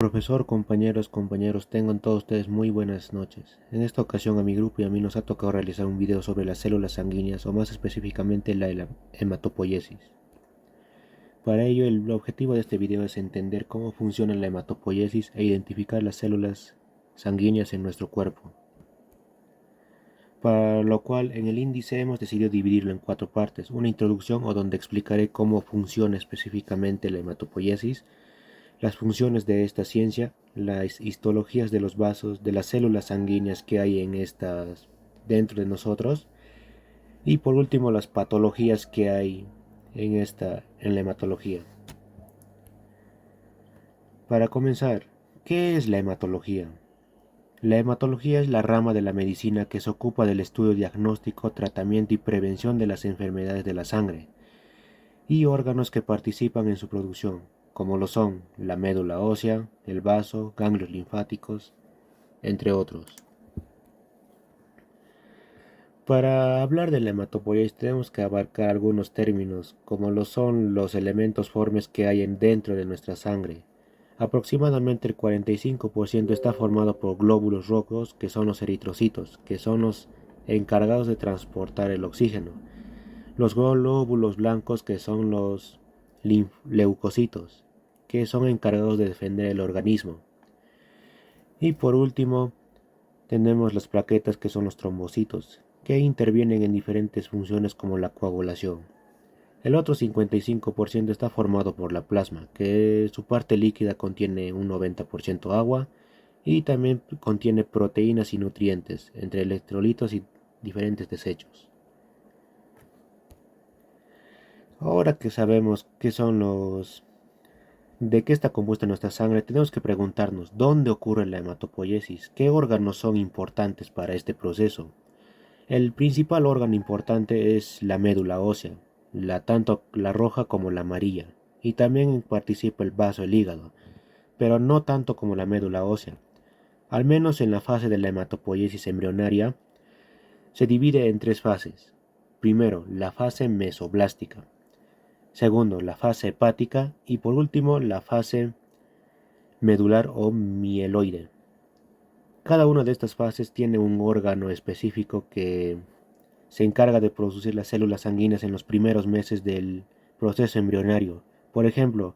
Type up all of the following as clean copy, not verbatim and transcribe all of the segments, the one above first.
Profesor, compañeros, tengan todos ustedes muy buenas noches. En esta ocasión a mi grupo y a mí nos ha tocado realizar un video sobre las células sanguíneas o más específicamente la hematopoiesis. Para ello el objetivo de este video es entender cómo funciona la hematopoiesis e identificar las células sanguíneas en nuestro cuerpo. Para lo cual en el índice hemos decidido dividirlo en 4 partes, una introducción o donde explicaré cómo funciona específicamente la hematopoiesis, las funciones de esta ciencia, las histologías de los vasos, de las células sanguíneas que hay en estas dentro de nosotros y por último las patologías que hay en la hematología. Para comenzar, ¿qué es la hematología? La hematología es la rama de la medicina que se ocupa del estudio, diagnóstico, tratamiento y prevención de las enfermedades de la sangre y órganos que participan en su producción, como lo son la médula ósea, el vaso, ganglios linfáticos, entre otros. Para hablar de la hematopoiesis tenemos que abarcar algunos términos, como lo son los elementos formes que hay dentro de nuestra sangre. Aproximadamente el 45% está formado por glóbulos rojos, que son los eritrocitos, que son los encargados de transportar el oxígeno. Los glóbulos blancos, que son los leucocitos, que son encargados de defender el organismo. Y por último, tenemos las plaquetas, que son los trombocitos, que intervienen en diferentes funciones como la coagulación. El otro 55% está formado por la plasma, que su parte líquida contiene un 90% agua y también contiene proteínas y nutrientes, entre electrolitos y diferentes desechos. Ahora que sabemos de qué está compuesta nuestra sangre, tenemos que preguntarnos dónde ocurre la hematopoiesis, qué órganos son importantes para este proceso. El principal órgano importante es la médula ósea, tanto la roja como la amarilla, y también participa el vaso, el hígado, pero no tanto como la médula ósea. Al menos en la fase de la hematopoiesis embrionaria, se divide en 3 fases. Primero, la fase mesoblástica. Segundo, la fase hepática y por último, la fase medular o mieloide. Cada una de estas fases tiene un órgano específico que se encarga de producir las células sanguíneas en los primeros meses del proceso embrionario. Por ejemplo,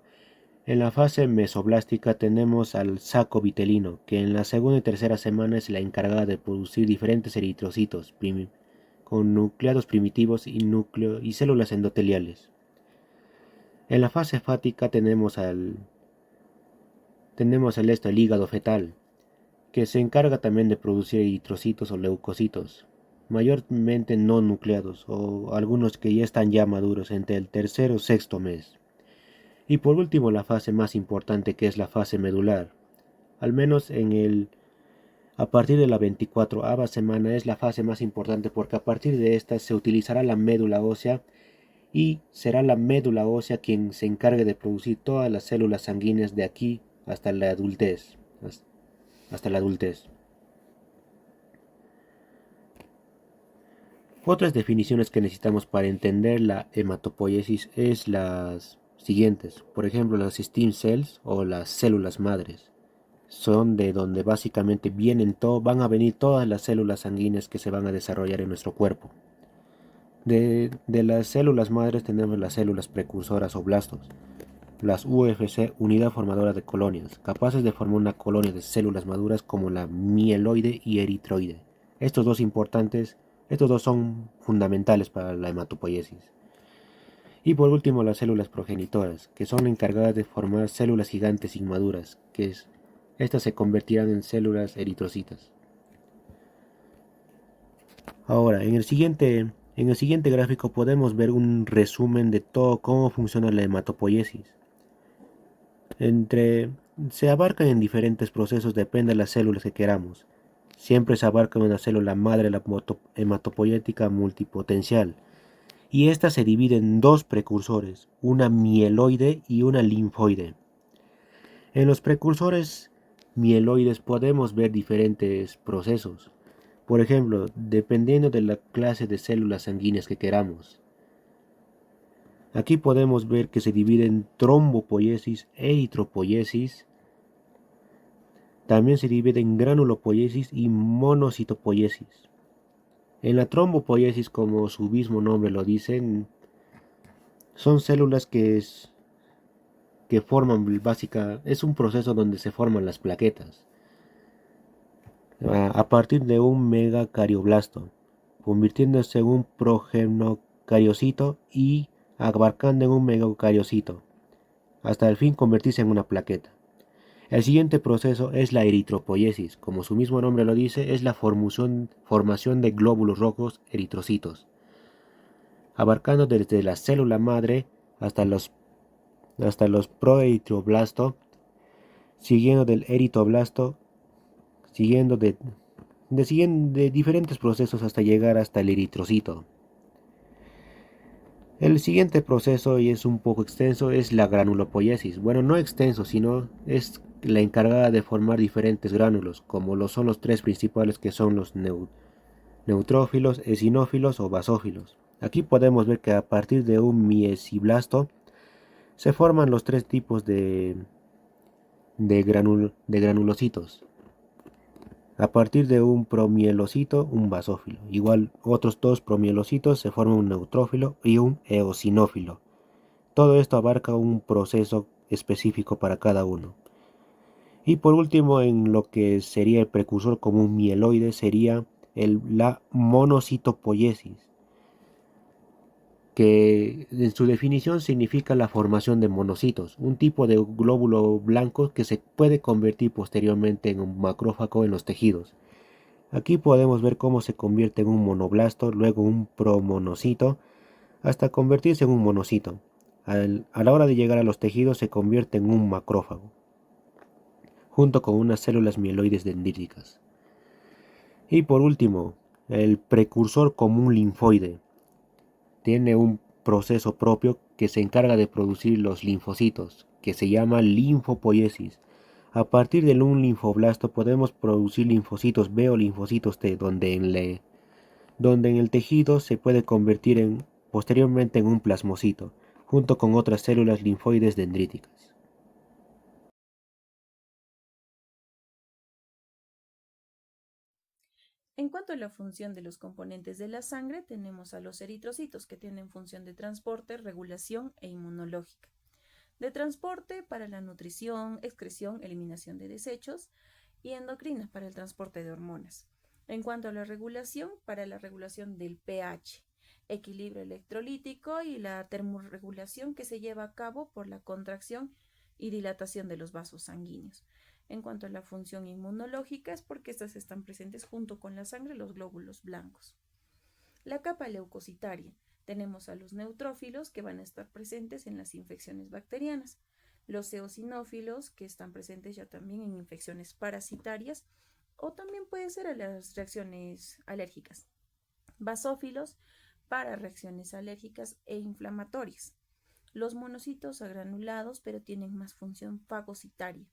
en la fase mesoblástica tenemos al saco vitelino, que en la segunda y tercera semana es la encargada de producir diferentes eritrocitos con nucleados primitivos y células endoteliales. En la fase hepática el hígado fetal, que se encarga también de producir eritrocitos o leucocitos, mayormente no nucleados o algunos que ya están ya maduros entre el tercer o sexto mes. Y por último la fase más importante, que es la fase medular, al menos a partir de la 24ª semana es la fase más importante, porque a partir de esta se utilizará la médula ósea y será la médula ósea quien se encargue de producir todas las células sanguíneas de aquí hasta la adultez. Otras definiciones que necesitamos para entender la hematopoiesis es las siguientes. Por ejemplo, las stem cells o las células madres. Son de donde básicamente van a venir todas las células sanguíneas que se van a desarrollar en nuestro cuerpo. De las células madres tenemos las células precursoras o blastos. Las UFC, unidad formadora de colonias, capaces de formar una colonia de células maduras como la mieloide y eritroide. Estos dos son fundamentales para la hematopoiesis. Y por último las células progenitoras, que son encargadas de formar células gigantes inmaduras, estas se convertirán en células eritrocitas. Ahora, en el siguiente gráfico podemos ver un resumen de todo cómo funciona la hematopoiesis. Se abarcan en diferentes procesos, depende de las células que queramos. Siempre se abarca una célula madre, la hematopoietica multipotencial, y esta se divide en 2 precursores, una mieloide y una linfoide. En los precursores mieloides podemos ver diferentes procesos. Por ejemplo, dependiendo de la clase de células sanguíneas que queramos. Aquí podemos ver que se divide en trombopoiesis, eritropoiesis, También se divide en granulopoiesis y monocitopoiesis. En la trombopoiesis, como su mismo nombre lo dice, son células que forman es un proceso donde se forman las plaquetas a partir de un megacardioblasto, convirtiéndose en un progenocariocito y abarcando en un megacariocito, hasta el fin convertirse en una plaqueta. El siguiente proceso es la eritropoiesis, como su mismo nombre lo dice, es la formación de glóbulos rojos eritrocitos, abarcando desde la célula madre hasta los proeritroblastos, siguiendo del eritoblasto, siguiendo de diferentes procesos hasta llegar hasta el eritrocito. El siguiente proceso, y es un poco extenso, es la granulopoiesis. Bueno, no extenso, sino es la encargada de formar diferentes gránulos, como lo son los tres principales que son los neutrófilos, eosinófilos o basófilos. Aquí podemos ver que a partir de un miesiblasto se forman los tres tipos de granulocitos. A partir de un promielocito, un basófilo. Igual otros dos promielocitos se forman un neutrófilo y un eosinófilo. Todo esto abarca un proceso específico para cada uno. Y por último, en lo que sería el precursor común mieloide, sería la monocitopoiesis, que en su definición significa la formación de monocitos, un tipo de glóbulo blanco que se puede convertir posteriormente en un macrófago en los tejidos. Aquí podemos ver cómo se convierte en un monoblasto, luego un promonocito, hasta convertirse en un monocito. A la hora de llegar a los tejidos se convierte en un macrófago, junto con unas células mieloides dendríticas. Y por último, el precursor común linfoide tiene un proceso propio que se encarga de producir los linfocitos, que se llama linfopoiesis. A partir de un linfoblasto podemos producir linfocitos B o linfocitos T, donde en el tejido se puede convertir posteriormente en un plasmocito, junto con otras células linfoides dendríticas. En cuanto a la función de los componentes de la sangre, tenemos a los eritrocitos que tienen función de transporte, regulación e inmunológica. De transporte para la nutrición, excreción, eliminación de desechos y endocrinas para el transporte de hormonas. En cuanto a la regulación, para la regulación del pH, equilibrio electrolítico y la termorregulación que se lleva a cabo por la contracción y dilatación de los vasos sanguíneos. En cuanto a la función inmunológica, es porque estas están presentes junto con la sangre los glóbulos blancos. La capa leucocitaria. Tenemos a los neutrófilos que van a estar presentes en las infecciones bacterianas, los eosinófilos que están presentes ya también en infecciones parasitarias o también puede ser a las reacciones alérgicas. Basófilos para reacciones alérgicas e inflamatorias. Los monocitos agranulados pero tienen más función fagocitaria.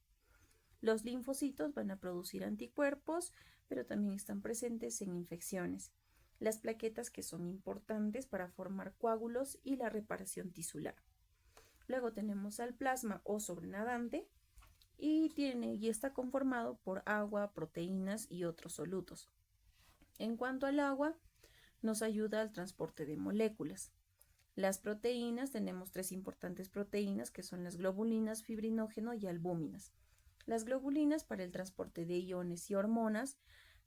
Los linfocitos van a producir anticuerpos, pero también están presentes en infecciones. Las plaquetas que son importantes para formar coágulos y la reparación tisular. Luego tenemos al plasma o sobrenadante y está conformado por agua, proteínas y otros solutos. En cuanto al agua, nos ayuda al transporte de moléculas. Las proteínas, tenemos tres importantes proteínas que son las globulinas, fibrinógeno y albúminas. Las globulinas para el transporte de iones y hormonas,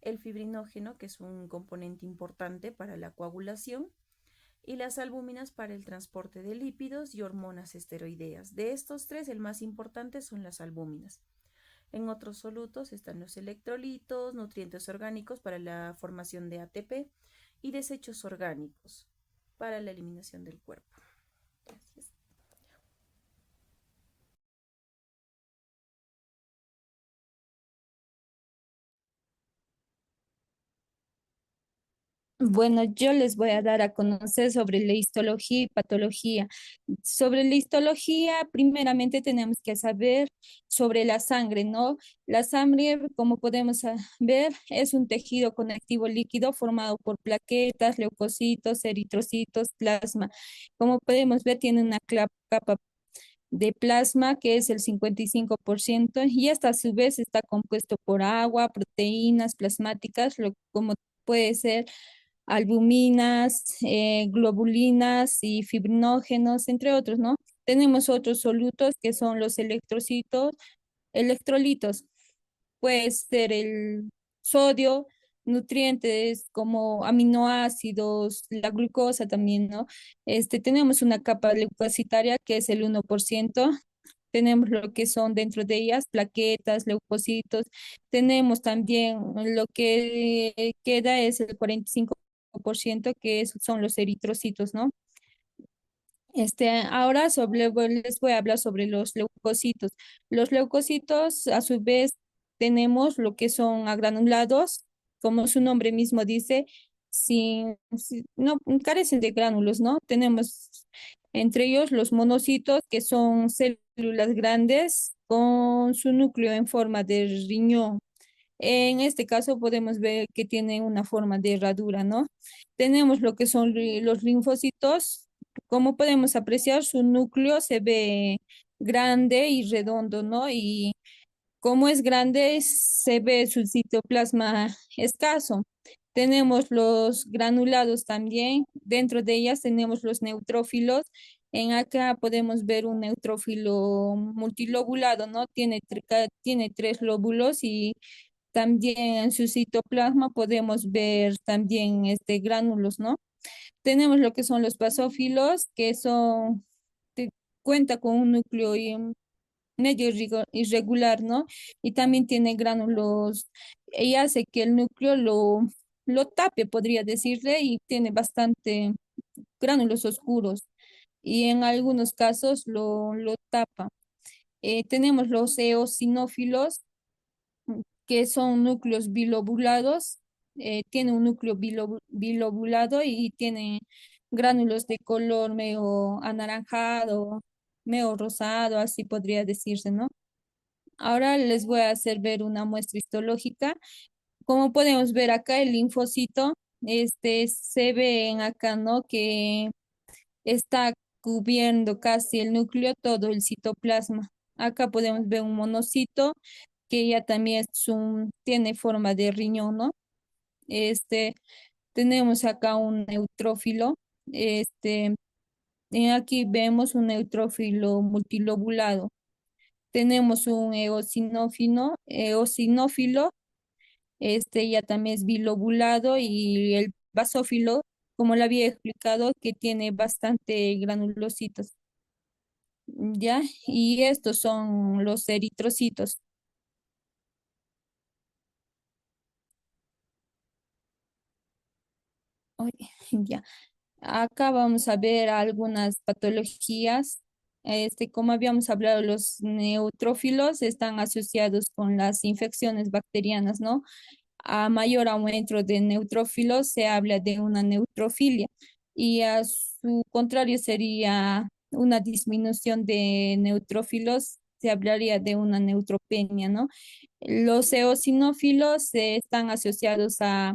el fibrinógeno que es un componente importante para la coagulación y las albúminas para el transporte de lípidos y hormonas esteroideas. De estos tres, el más importante son las albúminas. En otros solutos están los electrolitos, nutrientes orgánicos para la formación de ATP y desechos orgánicos para la eliminación del cuerpo. Gracias. Bueno, yo les voy a dar a conocer sobre la histología y patología. Sobre la histología, primeramente tenemos que saber sobre la sangre, ¿no? La sangre, como podemos ver, es un tejido conectivo líquido formado por plaquetas, leucocitos, eritrocitos, plasma. Como podemos ver, tiene una capa de plasma, que es el 55%, y esta a su vez está compuesto por agua, proteínas plasmáticas, como puede ser albuminas, globulinas y fibrinógenos, entre otros, ¿no? Tenemos otros solutos que son los electrolitos. Puede ser el sodio, nutrientes como aminoácidos, la glucosa también, ¿no? Tenemos una capa leucocitaria que es el 1%. Tenemos lo que son dentro de ellas plaquetas, leucocitos. Tenemos también lo que queda es el 45% son los eritrocitos, ¿no? Ahora les voy a hablar sobre los leucocitos. Los leucocitos, a su vez, tenemos lo que son agranulados, como su nombre mismo dice, no carecen de gránulos, ¿no? Tenemos entre ellos los monocitos, que son células grandes con su núcleo en forma de riñón. En este caso podemos ver que tiene una forma de herradura, ¿no? Tenemos lo que son los linfocitos. Como podemos apreciar, su núcleo se ve grande y redondo, ¿no? Y como es grande, se ve su citoplasma escaso. Tenemos los granulados también. Dentro de ellas tenemos los neutrófilos. En acá podemos ver un neutrófilo multilobulado, ¿no? Tiene tres lóbulos y también en su citoplasma podemos ver también gránulos, ¿no? Tenemos lo que son los basófilos, te- cuenta con un núcleo medio irregular, ¿no? Y también tiene gránulos, y hace que el núcleo lo tape, podría decirle, y tiene bastante gránulos oscuros, y en algunos casos lo tapa. Tenemos los eosinófilos, que son núcleos bilobulados, tiene un núcleo bilobulado y tiene gránulos de color medio anaranjado, medio rosado, así podría decirse, ¿no? Ahora les voy a hacer ver una muestra histológica. Como podemos ver acá, el linfocito, se ve en acá, ¿no? Que está cubriendo casi el núcleo, todo el citoplasma. Acá podemos ver un monocito que ya también tiene forma de riñón, ¿no? Este, tenemos acá un neutrófilo. Este, Aquí vemos un neutrófilo multilobulado. Tenemos un eosinófilo, ya también es bilobulado, y el basófilo, como le había explicado, que tiene bastante granulocitos, ¿ya? Y estos son los eritrocitos. Ay, ya. Acá vamos a ver algunas patologías. Como habíamos hablado, los neutrófilos están asociados con las infecciones bacterianas, ¿no? A mayor aumento de neutrófilos se habla de una neutrofilia, y a su contrario sería una disminución de neutrófilos, se hablaría de una neutropenia, ¿no? Los eosinófilos están asociados a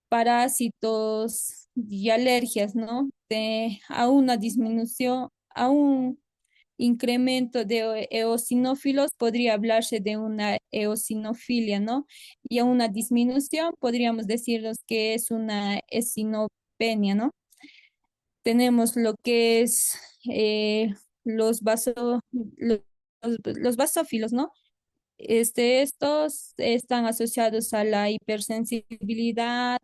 parásitos y alergias, ¿no? A una disminución, a un incremento de eosinófilos podría hablarse de una eosinofilia, ¿no? Y a una disminución podríamos decirnos que es una eosinopenia, ¿no? Tenemos lo que es los los basófilos, ¿no? Estos están asociados a la hipersensibilidad,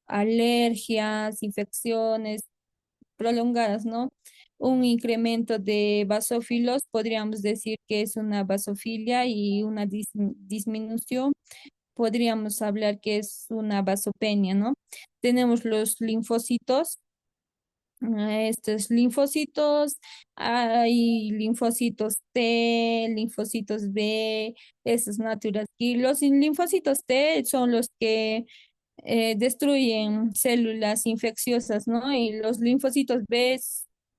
alergias, infecciones prolongadas, ¿no? Un incremento de basófilos, podríamos decir que es una basofilia, y una disminución, podríamos hablar que es una vasopenia, ¿no? Tenemos los linfocitos. Estos linfocitos, hay linfocitos T, linfocitos B, esos natural. Y los linfocitos T son los que destruyen células infecciosas, ¿no? Y los linfocitos B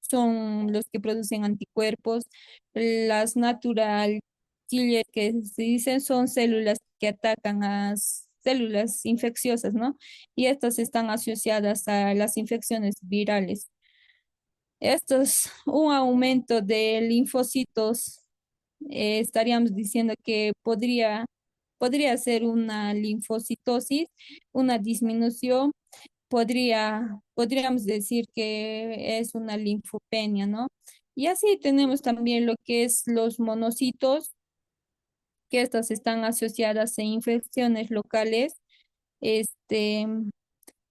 son los que producen anticuerpos. Las natural killer, que se dicen, son células que atacan a células infecciosas, ¿no? Y estas están asociadas a las infecciones virales. Esto es un aumento de linfocitos. Estaríamos diciendo que podría ser una linfocitosis, una disminución. Podríamos decir que es una linfopenia, ¿no? Y así tenemos también lo que es los monocitos, que estas están asociadas a infecciones locales, este,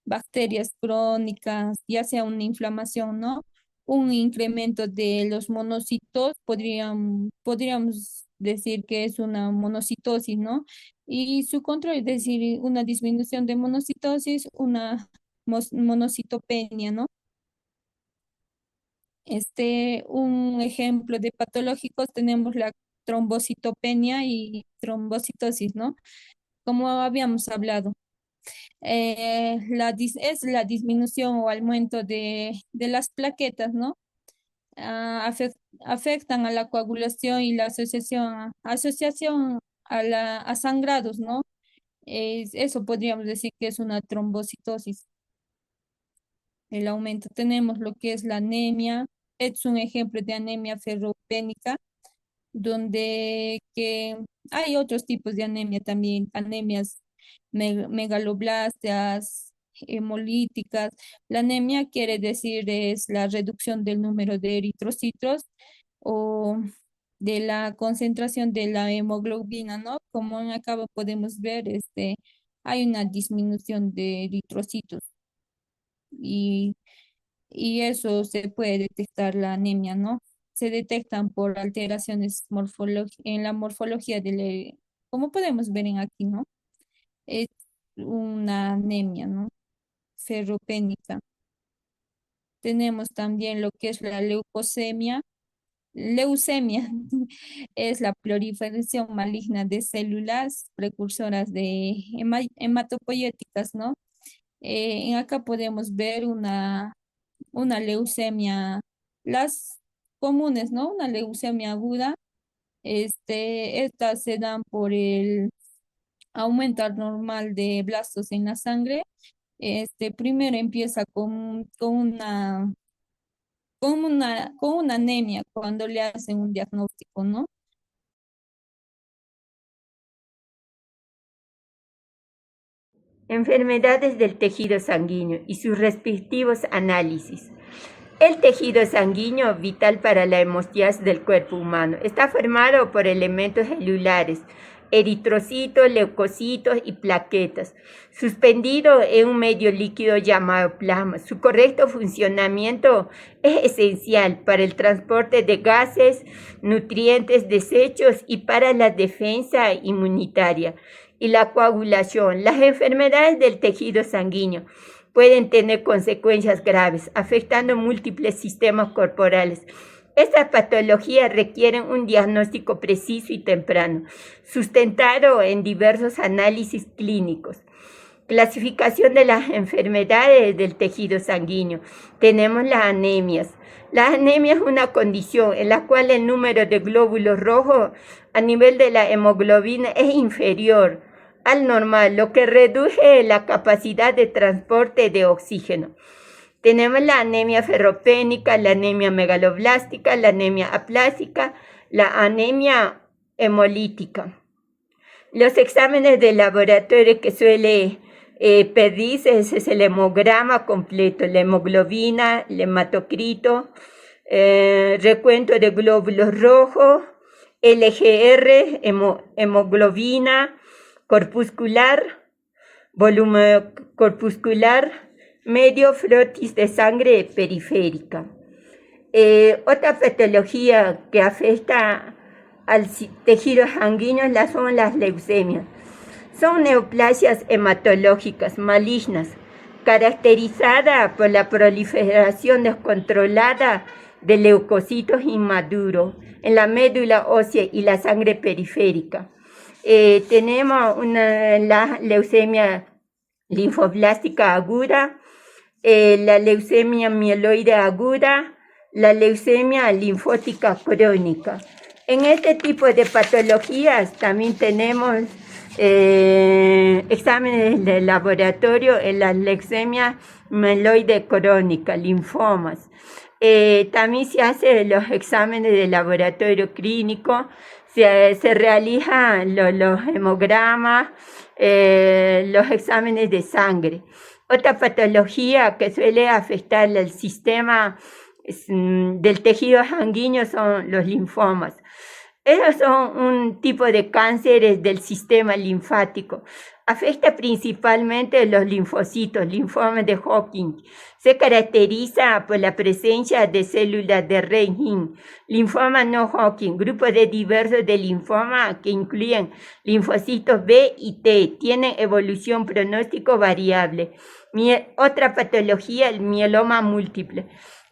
bacterias crónicas, ya sea una inflamación, ¿no? Un incremento de los monocitos, podríamos decir que es una monocitosis, ¿no? Y su control, es decir, una disminución de monocitosis, una monocitopenia, ¿no? Un ejemplo de patológicos tenemos la trombocitopenia y trombocitosis, ¿no? Como habíamos hablado. Es la disminución o aumento de las plaquetas, ¿no? Afectan a la coagulación y la asociación a sangrados, ¿no? Eso podríamos decir que es una trombocitosis. El aumento tenemos lo que es la anemia, es un ejemplo de anemia ferropénica, donde que hay otros tipos de anemia también, anemias megaloblastas, hemolíticas. La anemia quiere decir es la reducción del número de eritrocitos o de la concentración de la hemoglobina, ¿no? Como acá podemos ver, hay una disminución de eritrocitos y, y eso se puede detectar la anemia, ¿no? Se detectan por alteraciones en la morfología como podemos ver en aquí, ¿no? Es una anemia, ¿no? Ferropénica. Tenemos también lo que es la leucemia. Leucemia es la proliferación maligna de células precursoras de hematopoyéticas, ¿no? En acá podemos ver una leucemia, las comunes, ¿no? Una leucemia aguda. Estas se dan por el aumento anormal de blastos en la sangre. Primero empieza con una anemia cuando le hacen un diagnóstico, ¿no? Enfermedades del tejido sanguíneo y sus respectivos análisis. El tejido sanguíneo, vital para la hemostasis del cuerpo humano, está formado por elementos celulares, eritrocitos, leucocitos y plaquetas, suspendido en un medio líquido llamado plasma. Su correcto funcionamiento es esencial para el transporte de gases, nutrientes, desechos y para la defensa inmunitaria y la coagulación. Las enfermedades del tejido sanguíneo pueden tener consecuencias graves, afectando múltiples sistemas corporales. Estas patologías requieren un diagnóstico preciso y temprano, sustentado en diversos análisis clínicos. Clasificación de las enfermedades del tejido sanguíneo. Tenemos las anemias. La anemia es una condición en la cual el número de glóbulos rojos a nivel de la hemoglobina es inferior al normal, lo que reduce la capacidad de transporte de oxígeno. Tenemos la anemia ferropénica, la anemia megaloblástica, la anemia aplásica, la anemia hemolítica. Los exámenes de laboratorio que suele pedirse es el hemograma completo, la hemoglobina, el hematocrito, recuento de glóbulos rojos, LGR, hemoglobina corpuscular, volumen corpuscular, medio frotis de sangre periférica. Otra patología que afecta al tejido sanguíneo son las leucemias. Son neoplasias hematológicas malignas, caracterizadas por la proliferación descontrolada de leucocitos inmaduros en la médula ósea y la sangre periférica. Tenemos la leucemia linfoblástica aguda, la leucemia mieloide aguda, la leucemia linfótica crónica. En este tipo de patologías también tenemos exámenes de laboratorio en la leucemia mieloide crónica, linfomas. También se hacen los exámenes de laboratorio clínico, se realizan los hemogramas, los exámenes de sangre. Otra patología que suele afectar el sistema del tejido sanguíneo son los linfomas. Esos son un tipo de cánceres del sistema linfático. Afecta principalmente los linfocitos, linfoma de Hodgkin. Se caracteriza por la presencia de células de Reiching, linfoma no Hodgkin, grupos de diversos de linfoma que incluyen linfocitos B y T, tienen evolución pronóstico variable. Otra patología, el mieloma múltiple.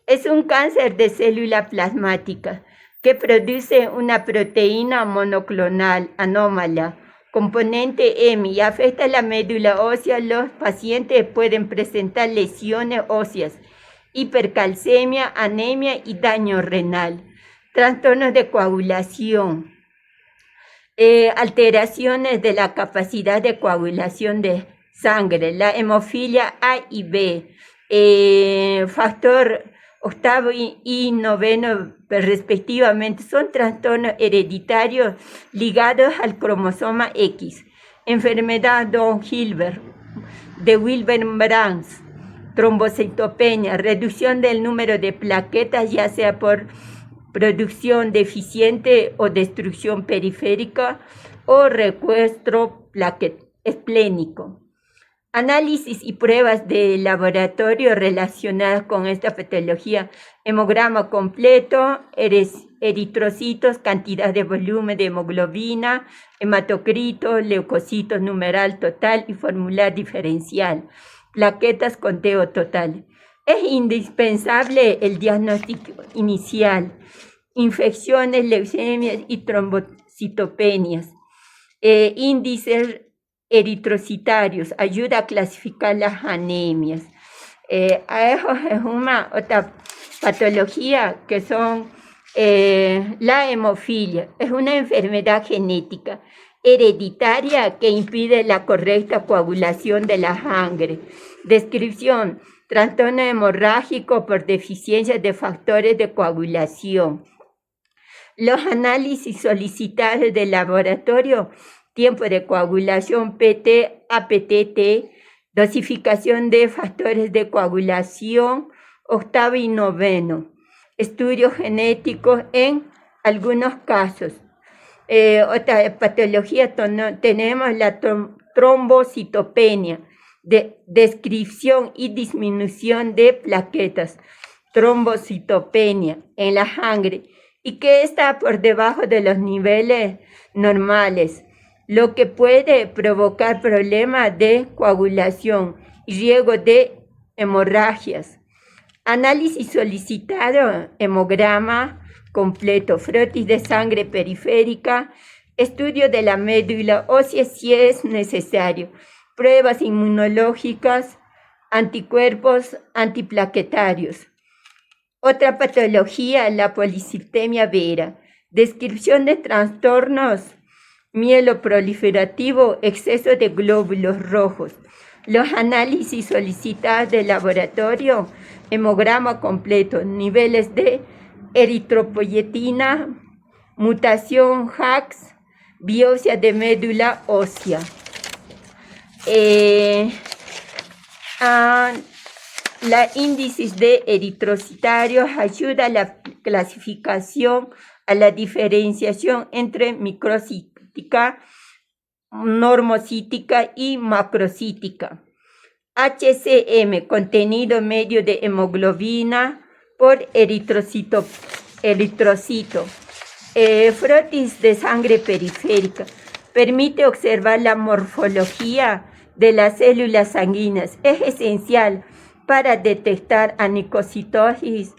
Es un cáncer de célula plasmática que produce una proteína monoclonal anómala, componente M, y afecta la médula ósea. Los pacientes pueden presentar lesiones óseas, hipercalcemia, anemia y daño renal. Trastornos de coagulación, alteraciones de la capacidad de coagulación de sangre, la hemofilia A y B, factor octavo y noveno respectivamente, son trastornos hereditarios ligados al cromosoma X. Enfermedad de Wilbur-Brands, trombocitopenia, reducción del número de plaquetas, ya sea por producción deficiente o destrucción periférica o recuestro esplénico. Análisis y pruebas de laboratorio relacionadas con esta patología: hemograma completo, eritrocitos, cantidad de volumen de hemoglobina, hematocrito, leucocitos, numeral total y formular diferencial, plaquetas, conteo total. Es indispensable el diagnóstico inicial: infecciones, leucemias y trombocitopenias, índices eritrocitarios, ayuda a clasificar las anemias. Eso es una otra patología que son la hemofilia. Es una enfermedad genética hereditaria que impide la correcta coagulación de la sangre. Descripción: trastorno hemorrágico por deficiencia de factores de coagulación. Los análisis solicitados del laboratorio: tiempo de coagulación PT, APTT, dosificación de factores de coagulación, octavo y noveno, estudios genéticos en algunos casos. Otra patología tenemos la trombocitopenia, descripción y disminución de plaquetas, trombocitopenia en la sangre, y que está por debajo de los niveles normales, lo que puede provocar problemas de coagulación y riesgo de hemorragias. Análisis solicitado: hemograma completo, frotis de sangre periférica, estudio de la médula ósea si es necesario, pruebas inmunológicas, anticuerpos antiplaquetarios. Otra patología, la policitemia vera, descripción de trastornos mieloproliferativo, exceso de glóbulos rojos. Los análisis solicitados del laboratorio: hemograma completo, niveles de eritropoyetina, mutación HAX, biopsia de médula ósea. La índices de eritrocitarios ayuda a la clasificación, a la diferenciación entre microcítica, normocítica y macrocítica. HCM, contenido medio de hemoglobina por eritrocito. Frotis de sangre periférica, permite observar la morfología de las células sanguíneas. Es esencial para detectar anicocitosis